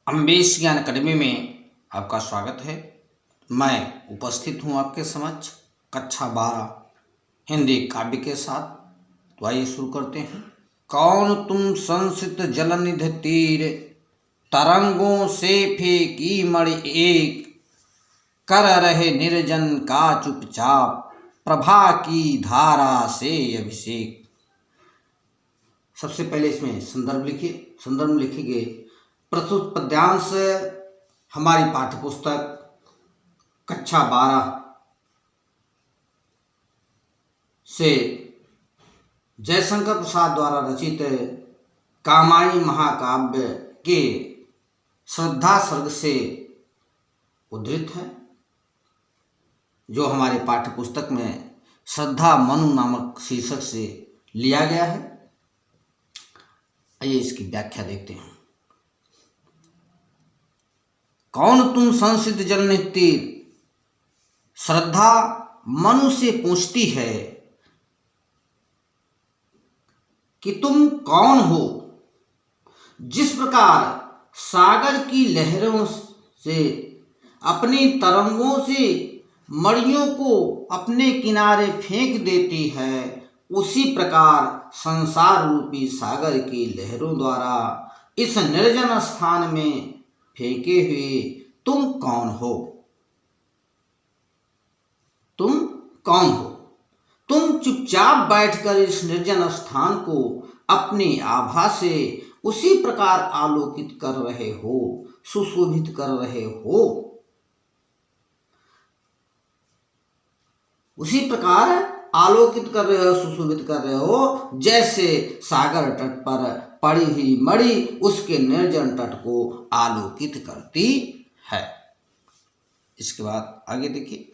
अम्बेश ज्ञान अकेडमी में आपका स्वागत है। मैं उपस्थित हूँ आपके समक्ष कक्षा 12 हिंदी काव्य के साथ। तो आइए शुरू करते हैं। कौन तुम संसित जलनिधि तीर, तरंगों से फेंकी मणि एक, कर रहे निर्जन का चुपचाप, प्रभा की धारा से अभिषेक। सबसे पहले इसमें संदर्भ लिखिए। संदर्भ में लिखिए प्रस्तुत पद्यांश हमारी पाठ्यपुस्तक कक्षा 12 से जयशंकर प्रसाद द्वारा रचित कामायनी महाकाव्य के श्रद्धा सर्ग से उद्धृत है, जो हमारे पाठ्यपुस्तक में श्रद्धा मनु नामक शीर्षक से लिया गया है। आइए इसकी व्याख्या देखते हैं। कौन तुम संसित जलनिधि तीर, श्रद्धा मनु से पूछती है कि तुम कौन हो। जिस प्रकार सागर की लहरों से अपनी तरंगों से मणियों को अपने किनारे फेंक देती है, उसी प्रकार संसार रूपी सागर की लहरों द्वारा इस निर्जन स्थान में फेंके हुए तुम कौन हो। तुम कौन हो। तुम चुपचाप बैठकर इस निर्जन स्थान को अपनी आभा से उसी प्रकार आलोकित कर रहे हो, सुशोभित कर रहे हो, उसी प्रकार आलोकित कर रहे हो, सुशोभित कर रहे हो, जैसे सागर तट पर पड़ी हुई मणि उसके निर्जन तट को आलोकित करती है। इसके बाद आगे देखिए।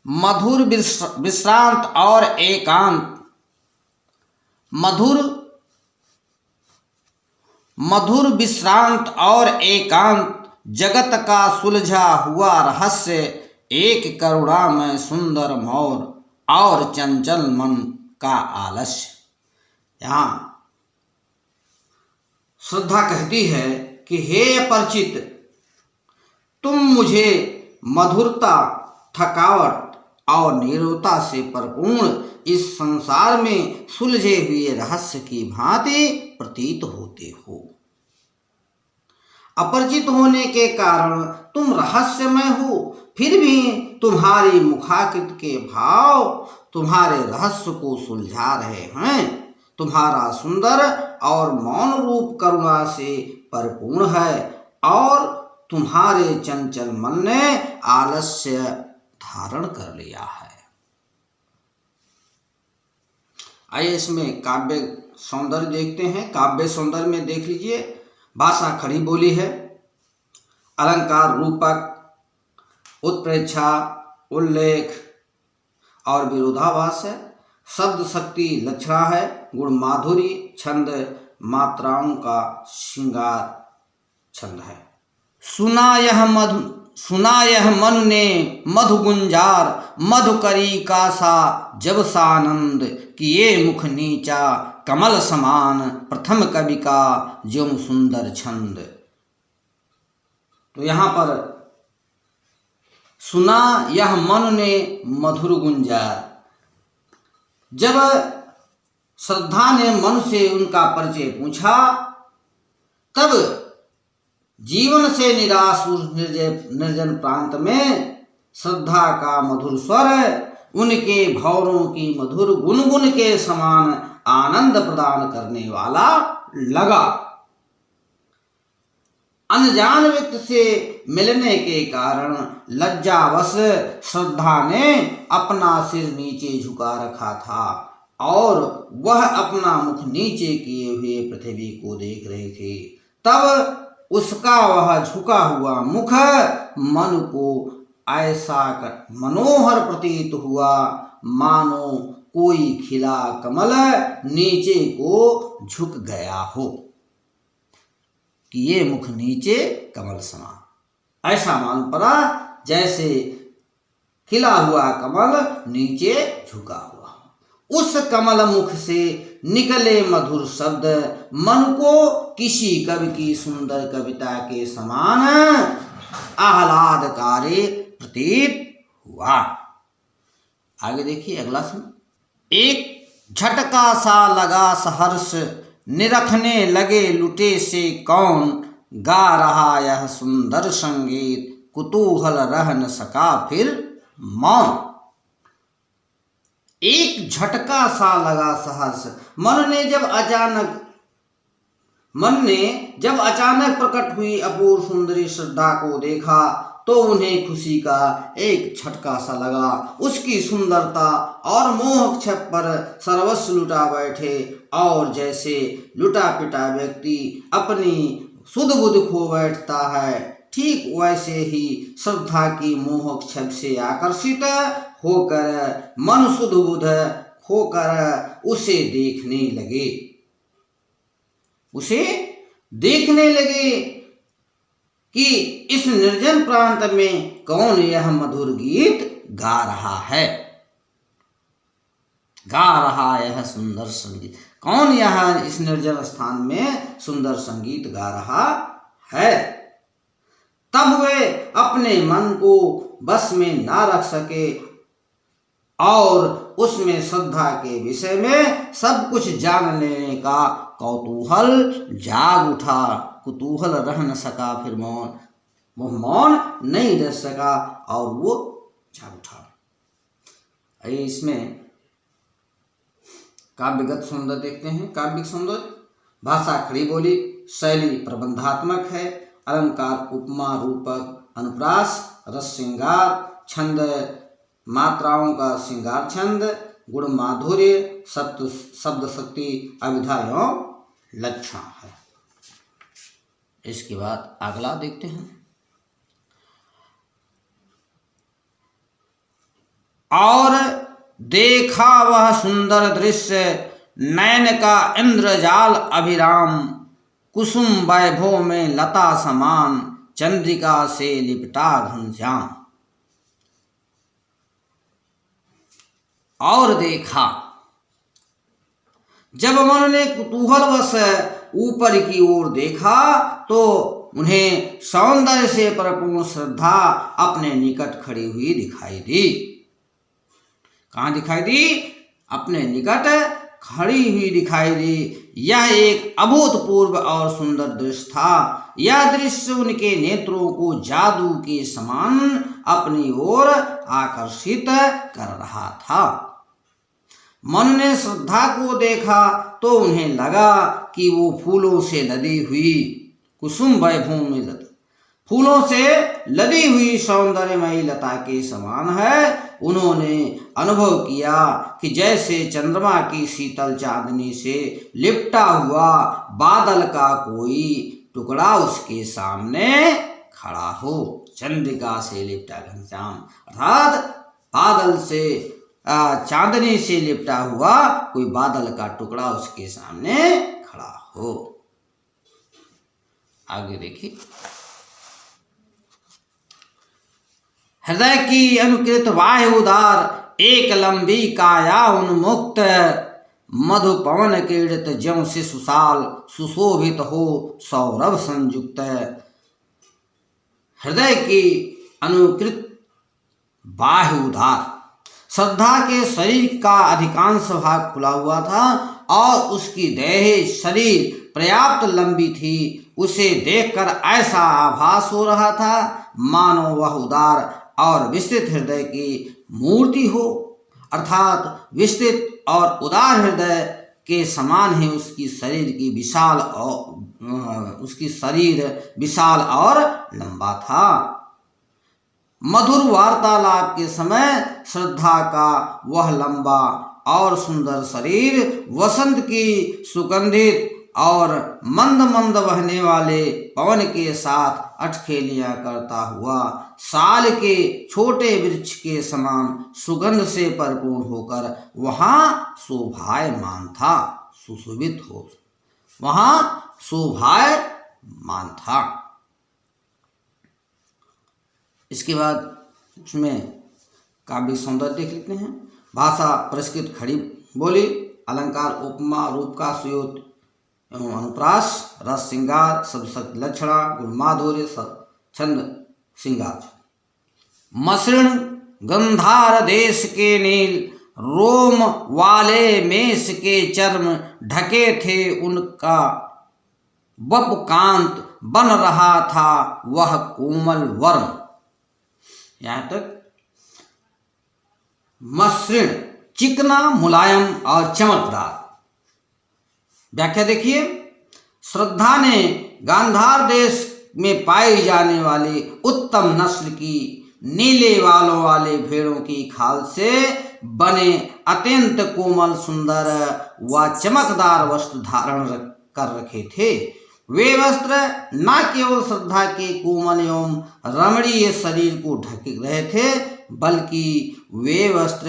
मधुर विश्रांत और एकांत, मधुर विश्रांत और एकांत, जगत का सुलझा हुआ रहस्य, एक करुणामय सुंदर मोर और चंचल मन का आलस्य। यहाँ श्रद्धा कहती है कि हे अपरिचित, तुम मुझे मधुरता, थकावट और नीरवता से परिपूर्ण इस संसार में सुलझे हुए रहस्य की भांति प्रतीत होते हो। अपरिचित होने के कारण तुम रहस्यमय हो, फिर भी तुम्हारी मुखाकृत के भाव तुम्हारे रहस्य को सुलझा रहे हैं। तुम्हारा सुंदर और मौन रूप करुणा से परिपूर्ण है और तुम्हारे चंचल मन ने आलस्य धारण कर लिया है। आइए इसमें काव्य सौंदर्य देखते हैं। काव्य सौंदर्य में देख लीजिए, भाषा खड़ी बोली है, अलंकार रूपक, उत्प्रेक्षा, उल्लेख और विरोधाभास है, शब्द शक्ति लक्षणा है, गुण माधुरी, छंद मात्राओं का श्रृंगार छंद है। सुना यह मनु ने मधु गुंजार, मधुकरी का सा जब सानंद, किए मुख नीचा कमल समान, प्रथम कवि का ज्यों सुंदर छंद। तो यहाँ पर सुना यह मनु ने मधुर गुंजार, जब श्रद्धा ने मन से उनका परिचय पूछा, तब जीवन से निराश उस निर्जन प्रांत में श्रद्धा का मधुर स्वर उनके भौरों की मधुर गुनगुन के समान आनंद प्रदान करने वाला लगा। अनजान व्यक्ति से मिलने के कारण लज्जावश श्रद्धा ने अपना सिर नीचे झुका रखा था और वह अपना मुख नीचे किए हुए पृथ्वी को देख रहे थे। तब उसका वह झुका हुआ मुख मन को ऐसा मनोहर प्रतीत हुआ, मानो कोई खिला कमल नीचे को झुक गया हो, कि ये मुख नीचे कमल समा। ऐसा मालूम पड़ा जैसे खिला हुआ कमल नीचे झुका हुआ। उस कमल मुख से निकले मधुर शब्द मन को किसी कवि की सुंदर कविता के समान आह्लादकारी प्रतीत हुआ। आगे देखिए अगला सुन। एक झटका सा लगा सहर्ष, निरखने लगे लुटे से कौन, गा रहा यह सुंदर संगीत, कुतूहल रह न सका फिर मौन। एक झटका सा लगा सहर्ष, मन ने जब अचानक प्रकट हुई अपूर्व सुंदरी श्रद्धा को देखा तो उन्हें खुशी का एक झटका सा लगा। उसकी सुंदरता और मोहक छप पर सर्वस्व लुटा बैठे और जैसे लुटा पिटा व्यक्ति अपनी सुध बुध खो बैठता है, ठीक वैसे ही श्रद्धा की मोहक छप से आकर्षित होकर मन सुध बुध खोकर उसे देखने लगे कि इस निर्जन प्रांत में कौन यह मधुर गीत गा रहा यह सुंदर संगीत, कौन यह इस निर्जन स्थान में सुंदर संगीत गा रहा है। तब वे अपने मन को बस में ना रख सके और उसमें श्रद्धा के विषय में सब कुछ जान लेने का कौतूहल जाग उठा। कुतूहल रह न सका फिर मौन, वो मौन नहीं रह सका और वो जाग उठा। इसमें काव्यगत सौंदर्य देखते हैं। काव्यिक सौंदर्य, भाषा खड़ी बोली, शैली प्रबंधात्मक है, अलंकार उपमा रूपक अनुप्रास, रस श्रृंगार, छंद मात्राओं का श्रृंगार छंद, गुण माधुर्य, शब्द शक्ति, अभिधा एवं लक्षण है। इसके बाद अगला देखते हैं। और देखा वह सुंदर दृश्य, नैन का इंद्रजाल अभिराम, कुसुम वैभव में लता समान, चंद्रिका से लिपटा घनश्याम। और देखा, जब मन ने कुतूहलवश ऊपर की ओर देखा तो उन्हें सौंदर्य से परिपूर्ण श्रद्धा अपने निकट खड़ी हुई दिखाई दी। कहाँ दिखाई दी? अपने निकट खड़ी हुई दिखाई दी। यह एक अभूतपूर्व और सुंदर दृश्य था। यह दृश्य उनके नेत्रों को जादू के समान अपनी ओर आकर्षित कर रहा था। मन ने श्रद्धा को देखा तो उन्हें लगा कि वो फूलों से लदी हुई कुसुम वैभव में फूलों से लदी हुई सौंदर्यमयी लता के समान है। उन्होंने अनुभव किया कि जैसे चंद्रमा की शीतल चांदनी से लिपटा हुआ बादल का कोई टुकड़ा उसके सामने खड़ा हो। चंद्रिका से लिपटा घनश्याम, अर्थात बादल से चांदनी से लिपटा हुआ कोई बादल का टुकड़ा उसके सामने खड़ा हो। आगे देखिए। हृदय की अनुकृत वायु उदार, एक लंबी काया उन्मुक्त, मधु पवन क्रीड़ित ज्यों शिशुशाल, सुशोभित हो सौरभ संयुक्त। हृदय की अनुकृत बाह्य उदार, श्रद्धा के शरीर का अधिकांश भाग खुला हुआ था और उसकी देह शरीर पर्याप्त लंबी थी। उसे देखकर ऐसा आभास हो रहा था मानो वह उदार और विस्तृत हृदय की मूर्ति हो, अर्थात विस्तृत और उदार हृदय के समान ही उसकी शरीर विशाल और लंबा था। मधुर वार्तालाप के समय श्रद्धा का वह लंबा और सुंदर शरीर वसंत की सुगंधित और मंद मंद बहने वाले पवन के साथ अटखेलियां करता हुआ साल के छोटे वृक्ष के समान सुगंध से परिपूर्ण होकर वहां शोभायमान था। सुशोभित हो वहां शोभायमान था। इसके बाद इसमें काव्य सौंदर्य देख लेते हैं। भाषा परिष्कृत खड़ी बोली, अलंकार उपमा रूप का सुयोग्य एवं अनुप्रास, रस श्रृंगार, शब्दशक्ति लक्षणा, गुण माधुर्य, छंद श्रृंगार। मसृण गंधार देश के नील, रोम वाले मेष के चर्म ढके थे उनका, वपकांत बन रहा था वह कोमल वर्म। यहां तक मसृण चिकना, मुलायम और चमकदार। व्याख्या देखिए, श्रद्धा ने गांधार देश में पाई जाने वाली उत्तम नस्ल की नीले बालों वाले भेड़ों की खाल से बने अत्यंत कोमल, सुंदर व चमकदार वस्त्र धारण कर रखे थे। वे वस्त्र न केवल श्रद्धा के कोमल एवं रमणीय शरीर को ढक रहे थे, बल्कि वे वस्त्र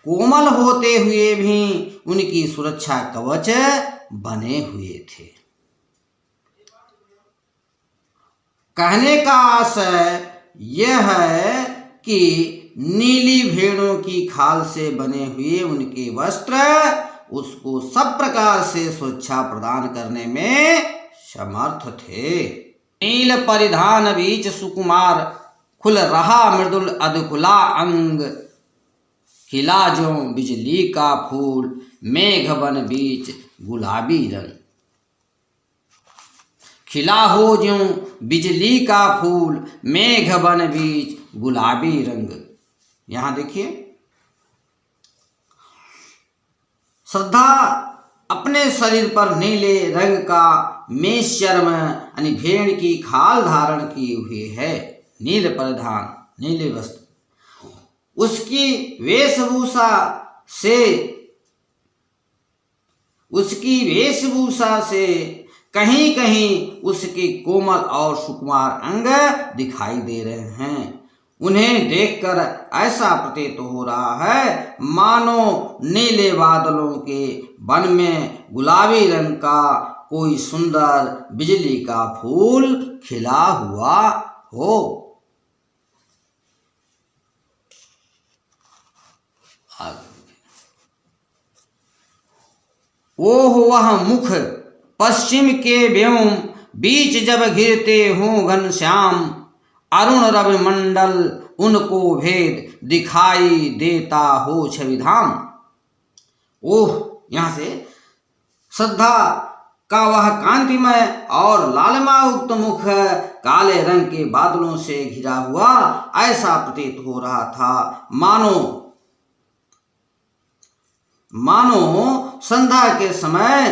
कोमल होते हुए भी उनकी सुरक्षा कवच बने हुए थे। कहने का आशय यह है कि नीली भेड़ों की खाल से बने हुए उनके वस्त्र उसको सब प्रकार से सुरक्षा प्रदान करने में समर्थ थे। नील परिधान बीच सुकुमार, खुल रहा मृदुल अधकुला अंग, खिला जो बिजली का फूल, मेघ बन बीच गुलाबी रंग। खिला हो ज्यों बिजली का फूल, मेघ बन बीच गुलाबी रंग। यहां देखिए, श्रद्धा अपने शरीर पर नीले रंग का मेष चर्म यानी भेड़ की खाल धारण किए हुए है। नील परिधान, नीले वस्त्र। उसकी वेशभूषा से कहीं कहीं उसके कोमल और सुकुमार अंग दिखाई दे रहे हैं। उन्हें देखकर ऐसा प्रतीत हो रहा है मानो नीले बादलों के वन में गुलाबी रंग का कोई सुंदर बिजली का फूल खिला हुआ हो। ओह वह मुख पश्चिम के व्योम बीच जब घिरते हों घनश्याम, अरुण रवि मंडल उनको भेद दिखाई देता हो छविधाम। ओह, यहां से श्रद्धा का वह कांतिमय और लालिमायुक्त मुख काले रंग के बादलों से घिरा हुआ ऐसा प्रतीत हो रहा था मानो संध्या के समय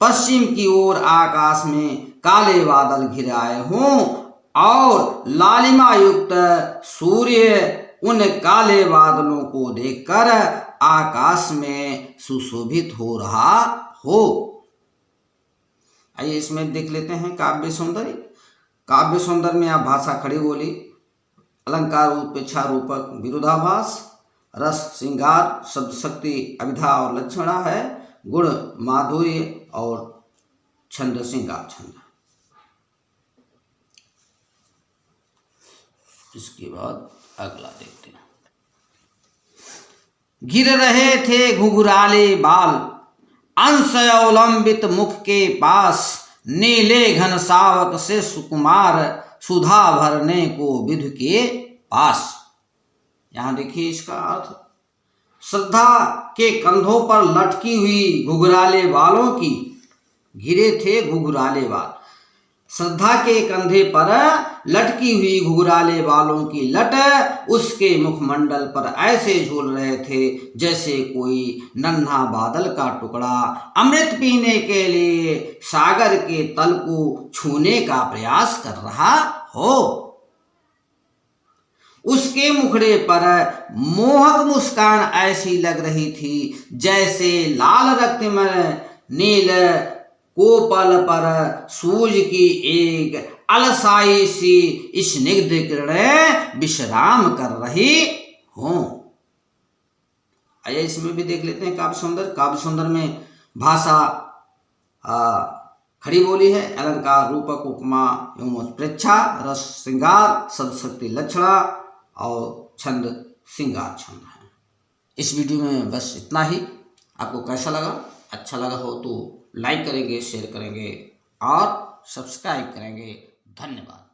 पश्चिम की ओर आकाश में काले बादल घिर आए हों और लालिमा युक्त सूर्य उन काले बादलों को देखकर आकाश में सुशोभित हो रहा हो। आइए इसमें देख लेते हैं काव्य सौंदर्य। काव्य सौंदर्य में आप भाषा खड़ी बोली, अलंकार उपेक्षा रूपक विरोधाभास, रस श्रृंगार, शब्द शक्ति अभिधा और लक्षणा है, गुण माधुर्य और छंद श्रृंगार छंद। इसके बाद अगला देखते हैं। गिर रहे थे घुघराले बाल, अंश अवलंबित मुख के पास, नीले घन सावक से सुकुमार, सुधा भरने को विधु के पास। यहां देखिए इसका अर्थ, श्रद्धा के कंधों पर लटकी हुई घुघराले बालों की, घिरे थे घुघराले बाल, श्रद्धा के कंधे पर लटकी हुई घुघराले बालों की लट उसके मुखमंडल पर ऐसे झूल रहे थे जैसे कोई नन्हा बादल का टुकड़ा अमृत पीने के लिए सागर के तल को छूने का प्रयास कर रहा हो। उसके मुखड़े पर मोहक मुस्कान ऐसी लग रही थी जैसे लाल रक्त में नील कोपल पर सूरज की एक अलसाई सी स्निग्ध किरणें विश्राम कर रही हों। आइए इसमें भी देख लेते हैं काव्य सौंदर्य। काव्य सौंदर्य में भाषा खड़ी बोली है, अलंकार रूपक उपमा एवं उत्प्रेक्षा, रस श्रृंगार, शब्द शक्ति लक्षणा और छंद श्रृंगार छंद है। इस वीडियो में बस इतना ही। आपको कैसा लगा? अच्छा लगा हो तो लाइक करेंगे, शेयर करेंगे और सब्सक्राइब करेंगे। धन्यवाद।